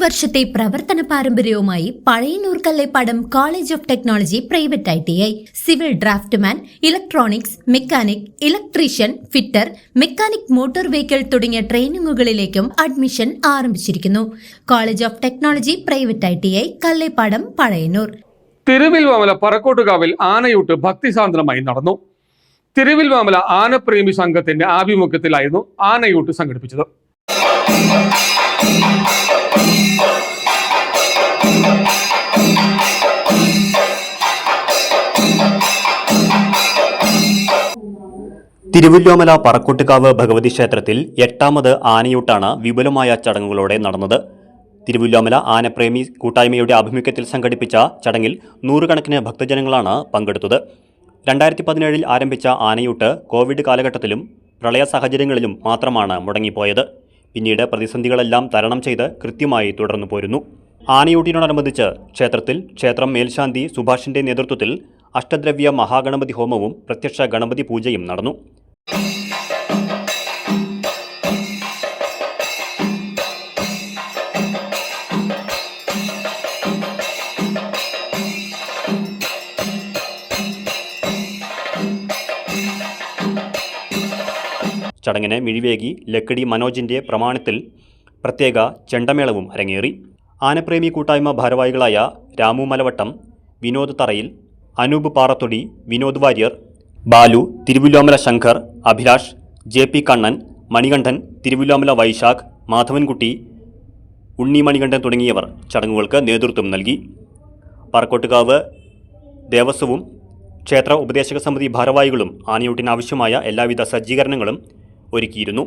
വർഷത്തെ പ്രവർത്തന പാരമ്പര്യവുമായി Pazhayannur Kallepadam college of technology private ITI civil draftsman, electronics, mechanic, electrician, fitter, mechanic motor vehicle തുടങ്ങിയ ട്രെയിനിങ്ങുകളിലേക്കും അഡ്മിഷൻ ആരംഭിച്ചിരിക്കുന്നു. College of technology private ITI Kallepadam, Pazhayannur. Thiruvilwamala പറക്കോട്ടുകാവിൽ ആനയൂട്ട് ഭക്തിസാന്ദ്രമായി നടന്നു. തിരുവിൽവാമല ആനപ്രേമി സംഘത്തിന്റെ ആഭിമുഖ്യത്തിലായിരുന്നു ആനയൂട്ട് സംഘടിപ്പിച്ചത്. തിരുവല്ലോമല പറക്കോട്ടുകാവ് ഭഗവതി ക്ഷേത്രത്തിൽ 8ാമത് ആനയൂട്ടാണ് വിപുലമായ ചടങ്ങുകളോടെ നടന്നത്. തിരുവല്ലോമല ആനപ്രേമി കൂട്ടായ്മയുടെ ആഭിമുഖ്യത്തിൽ സംഘടിപ്പിച്ച ചടങ്ങിൽ 100 കണക്കിന് ഭക്തജനങ്ങളാണ് പങ്കെടുത്തത്. 2017 ആരംഭിച്ച ആനയൂട്ട് കോവിഡ് കാലഘട്ടത്തിലും പ്രളയ സാഹചര്യങ്ങളിലും മാത്രമാണ് മുടങ്ങിപ്പോയത്. പിന്നീട് പ്രതിസന്ധികളെല്ലാം തരണം ചെയ്ത് കൃത്യമായി തുടർന്നു പോരുന്നു. ആനയൂട്ടിനോടനുബന്ധിച്ച് ക്ഷേത്രത്തിൽ ക്ഷേത്രം മേൽശാന്തി സുഭാഷിന്റെ നേതൃത്വത്തിൽ അഷ്ടദ്രവ്യ മഹാഗണപതി ഹോമവും പ്രത്യക്ഷ ഗണപതി പൂജയും നടന്നു. ചടങ്ങിന് മിഴിവേകി ലക്കിടി മനോജിന്റെ പ്രമാണത്തിൽ പ്രത്യേക ചെണ്ടമേളവും അരങ്ങേറി. ആനപ്രേമി കൂട്ടായ്മ ഭാരവാഹികളായ രാമു മലവട്ടം, വിനോദ് തറയിൽ, അനൂപ് പാറത്തൊടി, വിനോദ് വാര്യർ, ബാലു, തിരുവല്ലോമല ശങ്കർ, അഭിലാഷ്, JP കണ്ണൻ, മണികണ്ഠൻ, തിരുവല്ലോമല വൈശാഖ്, മാധവൻകുട്ടി, ഉണ്ണി മണികണ്ഠൻ തുടങ്ങിയവർ ചടങ്ങുകൾക്ക് നേതൃത്വം നൽകി. പറക്കോട്ടുകാവ് ദേവസ്വവും ക്ഷേത്ര ഉപദേശക സമിതി ഭാരവാഹികളും ആനയൂട്ടിനാവശ്യമായ എല്ലാവിധ സജ്ജീകരണങ്ങളും ഒരുക്കിയിരുന്നു.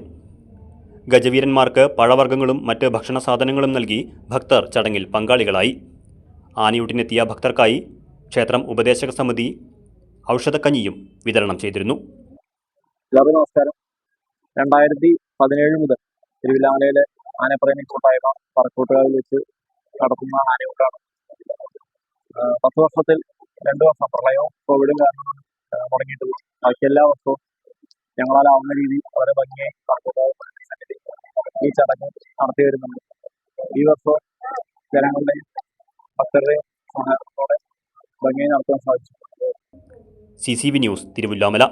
ഗജവീരന്മാർക്ക് പഴവർഗ്ഗങ്ങളും മറ്റ് ഭക്ഷണ സാധനങ്ങളും നൽകി ഭക്തർ ചടങ്ങിൽ പങ്കാളികളായി. ആനയൂട്ടിനെത്തിയ ഭക്തർക്കായി ക്ഷേത്രം ഉപദേശക സമിതി ഔഷധക്കഞ്ഞിയും വിതരണം ചെയ്തിരുന്നു. എല്ലാവർക്കും നമസ്കാരം. 2017 മുതൽ തിരുവില്ലാമലയിലെ ആനപ്രേമി കൂട്ടായ്മ പറക്കോട്ടുകാവിൽ വെച്ച് നടത്തുന്ന ആനയൂട്ടാണ്. 10 വർഷത്തിൽ 2 വർഷം പ്രളയവും കോവിഡും കാരണം മുടങ്ങിയിട്ട് ബാക്കി എല്ലാ വർഷവും ഞങ്ങളാലാവുന്ന രീതിയിൽ വളരെ ഭംഗിയായി പറക്കോട്ടുകാവ് സന്നിധി ഈ ചടങ്ങ് നടത്തി വരുന്നുണ്ട്. ഈ വർഷവും ജനങ്ങളുടെയും ഭക്തരുടെയും സഹകരണത്തോടെ ഭംഗിയായി നടത്താൻ സാധിച്ചു. CCV news, Thiruvilwamala.